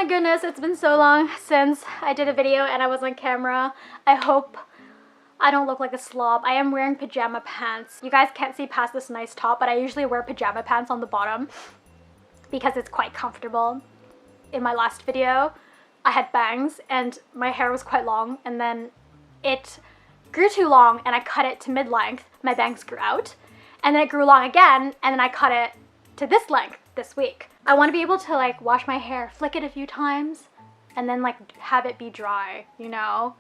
goodness, it's been so long since I did a video and I was on camera. I hope I don't look like a slob. I am wearing pajama pants. You guys can't see past this nice top, but I usually wear pajama pants on the bottom because it's quite comfortable. In my last video, I had bangs and my hair was quite long, and then it grew too long and I cut it to mid-length. My bangs grew out, and then it grew long again, and then I cut it to this length this week. I want to be able to like wash my hair, flick it a few times, and then like have it be dry, you know?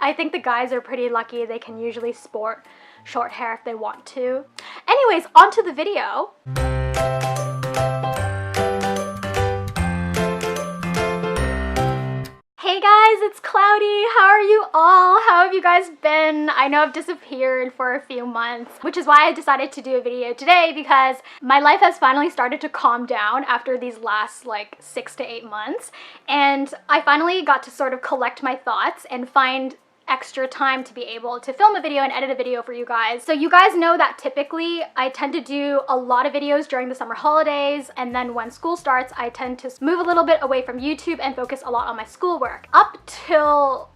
I think the guys are pretty lucky. They can usually sport short hair if they want to. Anyways, on to the video. Hey guys, it's Cloudy. How are you all? How have you guys been? I know I've disappeared for a few months, which is why I decided to do a video today, because my life has finally started to calm down after these last like 6 to 8 months. And I finally got to sort of collect my thoughts and find extra time to be able to film a video and edit a video for you guys. So you guys know that typically I tend to do a lot of videos during the summer holidays, and then when school starts I tend to move a little bit away from YouTube and focus a lot on my schoolwork. Up till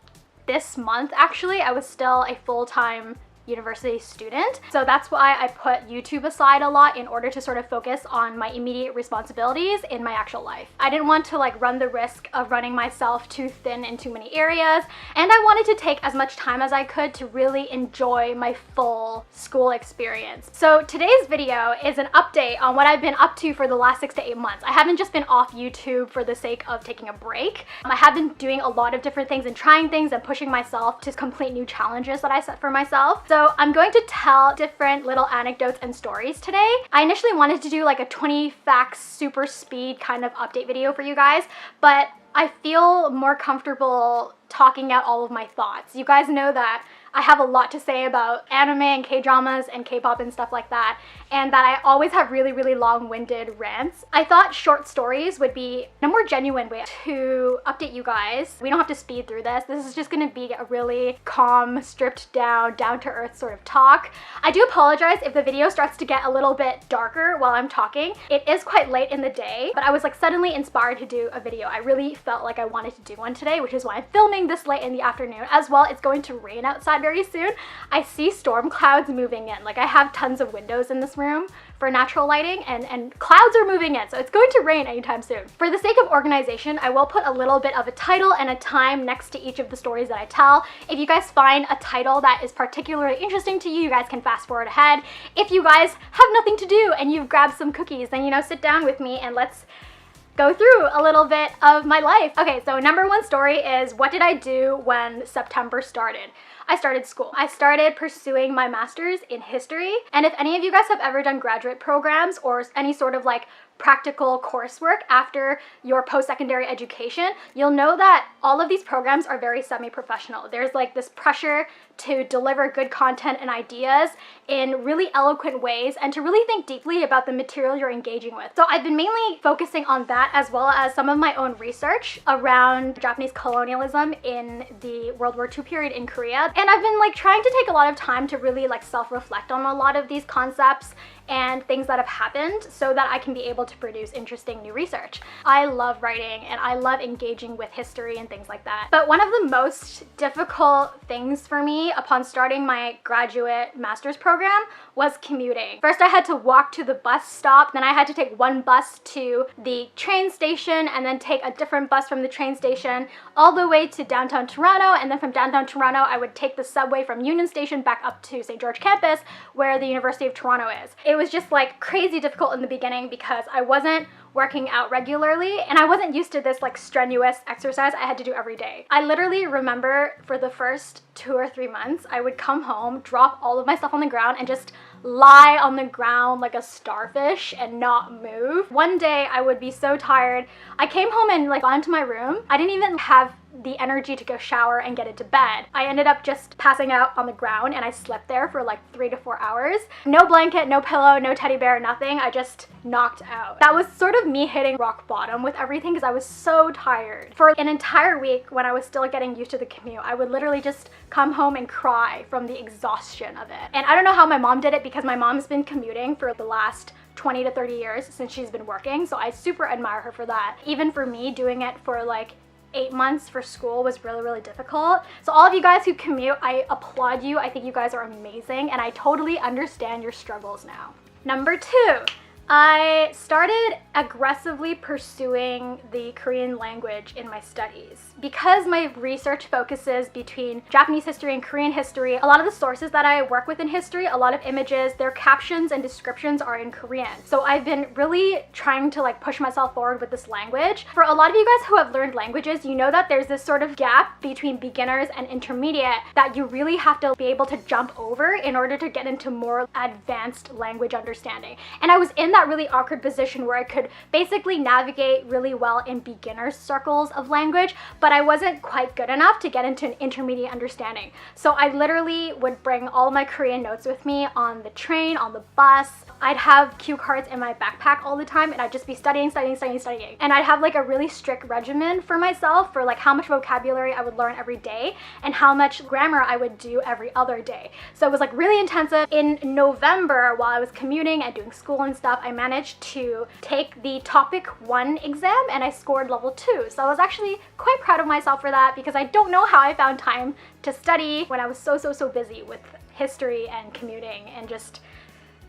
this month actually, I was still a full-time university student, so that's why I put YouTube aside a lot in order to sort of focus on my immediate responsibilities in my actual life. I didn't want to like run the risk of running myself too thin in too many areas, and I wanted to take as much time as I could to really enjoy my full school experience. So today's video is an update on what I've been up to for the last 6 to 8 months. I haven't just been off YouTube for the sake of taking a break. I have been doing a lot of different things and trying things and pushing myself to complete new challenges that I set for myself. So I'm going to tell different little anecdotes and stories today. I initially wanted to do like a 20 facts super speed kind of update video for you guys, but I feel more comfortable talking out all of my thoughts. You guys know that I have a lot to say about anime and K-dramas and K-pop and stuff like that, and that I always have really long-winded rants. I thought short stories would be a more genuine way to update you guys. We don't have to speed through this. This is just gonna be a really calm, stripped down, down-to-earth sort of talk. I do apologize if the video starts to get a little bit darker while I'm talking. It is quite late in the day, but I was like suddenly inspired to do a video. I really felt like I wanted to do one today, which is why I'm filming this late in the afternoon. As well, it's going to rain outside very soon. I see storm clouds moving in. Like, I have tons of windows in this room for natural lighting, and clouds are moving in, so it's going to rain anytime soon. For the sake of organization, I will put a little bit of a title and a time next to each of the stories that I tell. If you guys find a title that is particularly interesting to you, you guys can fast forward ahead. If you guys have nothing to do and you've grabbed some cookies, then, you know, sit down with me and let's go through a little bit of my life. Okay, so number one story is, what did I do when September started? I started school. I started pursuing my master's in history, and if any of you guys have ever done graduate programs or any sort of like practical coursework after your post-secondary education, you'll know that all of these programs are very semi-professional. There's like this pressure to deliver good content and ideas in really eloquent ways and to really think deeply about the material you're engaging with. So I've been mainly focusing on that, as well as some of my own research around Japanese colonialism in the World War II period in Korea. And I've been like trying to take a lot of time to really like self-reflect on a lot of these concepts and things that have happened so that I can be able to produce interesting new research. I love writing and I love engaging with history and things like that. But one of the most difficult things for me upon starting my graduate master's program was commuting. First I had to walk to the bus stop, then I had to take one bus to the train station and then take a different bus from the train station all the way to downtown Toronto, and then from downtown Toronto I would take the subway from Union Station back up to St. George campus where the University of Toronto is. It was just like crazy difficult in the beginning because I wasn't working out regularly and I wasn't used to this like strenuous exercise I had to do every day. I literally remember for the first 2 or 3 months I would come home, drop all of my stuff on the ground, and just lie on the ground like a starfish and not move. One day I would be so tired. I came home and like got into my room. I didn't even have the energy to go shower and get into bed. I ended up just passing out on the ground, and I slept there for like 3 to 4 hours. No blanket, no pillow, no teddy bear, nothing. I just knocked out. That was sort of me hitting rock bottom with everything because I was so tired. For an entire week, when I was still getting used to the commute, I would literally just come home and cry from the exhaustion of it. And I don't know how my mom did it, because my mom's been commuting for the last 20 to 30 years since she's been working, so I super admire her for that. Even for me, doing it for like 8 months for school was really, really difficult. So all of you guys who commute, I applaud you. I think you guys are amazing, and I totally understand your struggles now. Number 2, I started aggressively pursuing the Korean language in my studies. Because my research focuses between Japanese history and Korean history, a lot of the sources that I work with in history, a lot of images, their captions and descriptions are in Korean. So I've been really trying to like push myself forward with this language. For a lot of you guys who have learned languages, you know that there's this sort of gap between beginners and intermediate that you really have to be able to jump over in order to get into more advanced language understanding. And I was in that really awkward position where I could basically navigate really well in beginner circles of language, but I wasn't quite good enough to get into an intermediate understanding. So I literally would bring all my Korean notes with me on the train, on the bus. I'd have cue cards in my backpack all the time, and I'd just be studying. And I'd have like a really strict regimen for myself for like how much vocabulary I would learn every day and how much grammar I would do every other day. So it was like really intensive. In November, while I was commuting and doing school and stuff, I managed to take the topic 1 exam, and I scored level 2. So I was actually quite proud of myself for that, because I don't know how I found time to study when I was so busy with history and commuting and just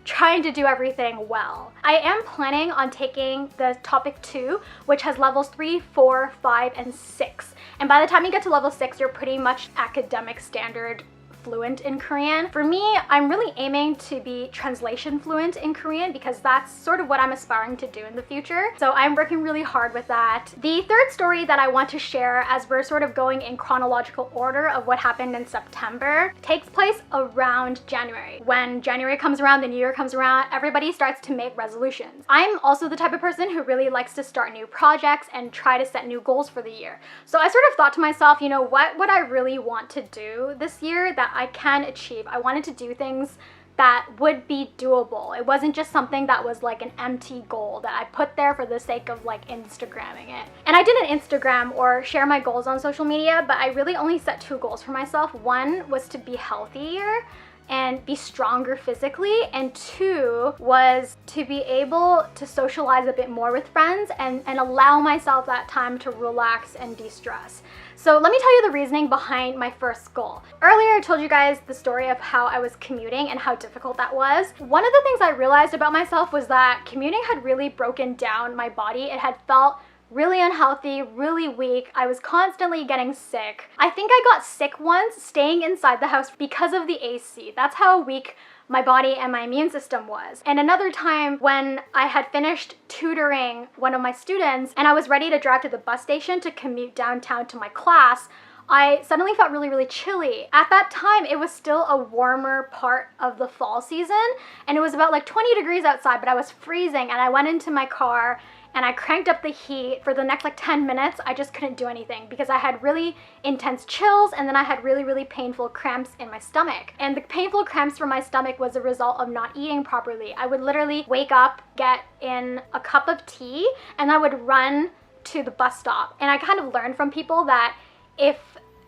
trying to do everything well. I am planning on taking the topic 2, which has levels 3, 4, 5, and 6. And by the time you get to level 6, you're pretty much academic standard fluent in Korean. For me, I'm really aiming to be translation fluent in Korean, because that's sort of what I'm aspiring to do in the future. So I'm working really hard with that. The third story that I want to share, as we're sort of going in chronological order of what happened in September, takes place around January. When January comes around, the new year comes around, everybody starts to make resolutions. I'm also the type of person who really likes to start new projects and try to set new goals for the year. So I sort of thought to myself, you know, what would I really want to do this year that I can achieve? I wanted to do things that would be doable. It wasn't just something that was like an empty goal that I put there for the sake of like Instagramming it. And I didn't Instagram or share my goals on social media, but I really only set 2 goals for myself. 1 was to be healthier and be stronger physically, and 2 was to be able to socialize a bit more with friends and allow myself that time to relax and de-stress. So let me tell you the reasoning behind my first goal. Earlier I told you guys the story of how I was commuting and how difficult that was. One of the things I realized about myself was that commuting had really broken down my body. It had felt really unhealthy, really weak. I was constantly getting sick. I think I got sick once staying inside the house because of the AC. That's how weak my body and my immune system was. And another time when I had finished tutoring one of my students and I was ready to drive to the bus station to commute downtown to my class, I suddenly felt really chilly. At that time, it was still a warmer part of the fall season, and it was about like 20 degrees outside, but I was freezing, and I went into my car and I cranked up the heat. For the next like 10 minutes, I just couldn't do anything because I had really intense chills, and then I had really painful cramps in my stomach. And the painful cramps from my stomach was a result of not eating properly. I would literally wake up, get in a cup of tea, and I would run to the bus stop. And I kind of learned from people that if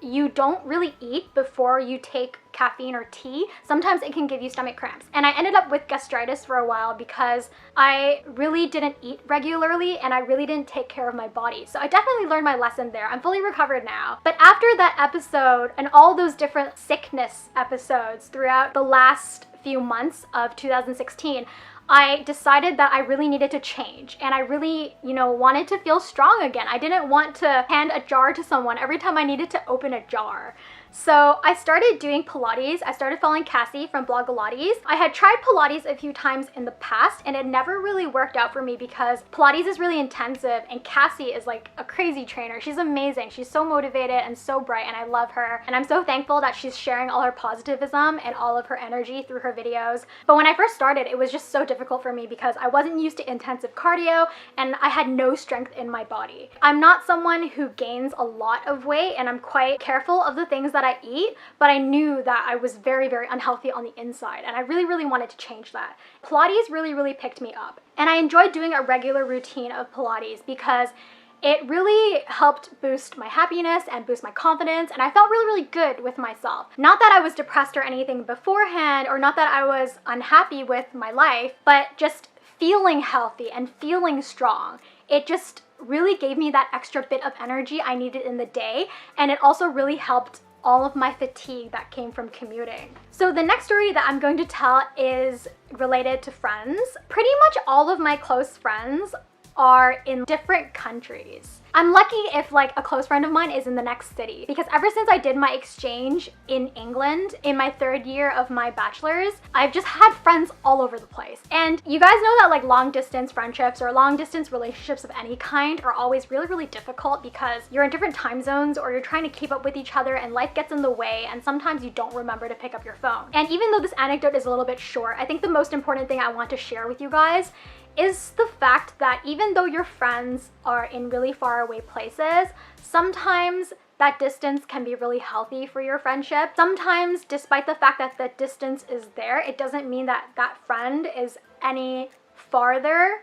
you don't really eat before you take caffeine or tea, sometimes it can give you stomach cramps. And I ended up with gastritis for a while because I really didn't eat regularly and I really didn't take care of my body. So I definitely learned my lesson there. I'm fully recovered now. But after that episode and all those different sickness episodes throughout the last few months of 2016, I decided that I really needed to change, and I really, wanted to feel strong again. I didn't want to hand a jar to someone every time I needed to open a jar. So I started doing Pilates. I started following Cassie from Blogilates. I had tried Pilates a few times in the past and it never really worked out for me because Pilates is really intensive and Cassie is like a crazy trainer. She's amazing. She's so motivated and so bright and I love her. And I'm so thankful that she's sharing all her positivism and all of her energy through her videos. But when I first started, it was just so difficult for me because I wasn't used to intensive cardio and I had no strength in my body. I'm not someone who gains a lot of weight and I'm quite careful of the things that I eat, but I knew that I was very, very unhealthy on the inside and I really, really wanted to change that. Pilates really picked me up and I enjoyed doing a regular routine of Pilates because it really helped boost my happiness and boost my confidence and I felt really good with myself. Not that I was depressed or anything beforehand or not that I was unhappy with my life, but just feeling healthy and feeling strong. It just really gave me that extra bit of energy I needed in the day and it also really helped all of my fatigue that came from commuting. So the next story that I'm going to tell is related to friends. Pretty much all of my close friends are in different countries. I'm lucky if like a close friend of mine is in the next city because ever since I did my exchange in England in my 3rd year of my bachelor's, I've just had friends all over the place. And you guys know that like long distance friendships or long distance relationships of any kind are always really difficult because you're in different time zones or you're trying to keep up with each other and life gets in the way and sometimes you don't remember to pick up your phone. And even though this anecdote is a little bit short, I think the most important thing I want to share with you guys is the fact that even though your friends are in really far away places, sometimes that distance can be really healthy for your friendship. Sometimes, despite the fact that the distance is there, it doesn't mean that that friend is any farther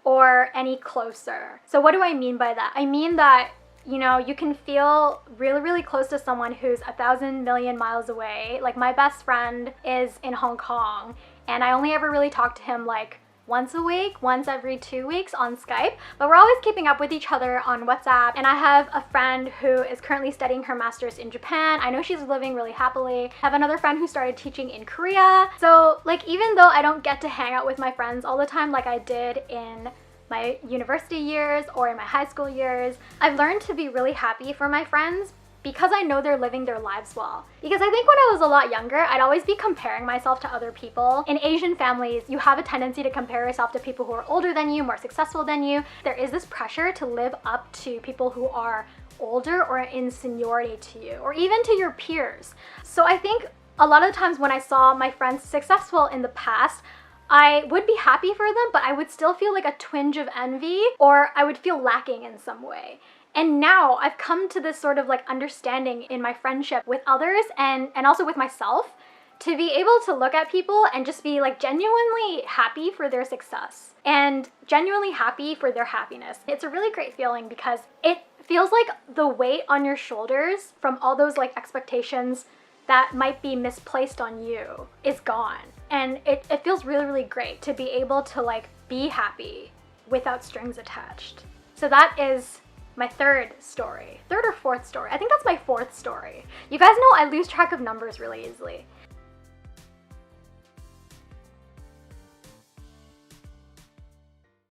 or any closer. So what do I mean by that? I mean that, you know, you can feel really close to someone who's 1,000 million miles away. Like my best friend is in Hong Kong and I only ever really talk to him like once a week, once every 2 weeks on Skype, but we're always keeping up with each other on WhatsApp. And I have a friend who is currently studying her master's in Japan. I know she's living really happily. I have another friend who started teaching in Korea. So like even though I don't get to hang out with my friends all the time like I did in my university years or in my high school years, I've learned to be really happy for my friends because I know they're living their lives well. Because I think when I was a lot younger, I'd always be comparing myself to other people. In Asian families, you have a tendency to compare yourself to people who are older than you, more successful than you. There is this pressure to live up to people who are older or in seniority to you, or even to your peers. So I think a lot of the times when I saw my friends successful in the past, I would be happy for them, but I would still feel like a twinge of envy, or I would feel lacking in some way. And now I've come to this sort of like understanding in my friendship with others and also with myself to be able to look at people and just be like genuinely happy for their success and genuinely happy for their happiness. It's a really great feeling because it feels like the weight on your shoulders from all those like expectations that might be misplaced on you is gone. And it feels really great to be able to like be happy without strings attached. So that is my 3rd story. 3rd or 4th story. I think that's my 4th story. You guys know I lose track of numbers really easily.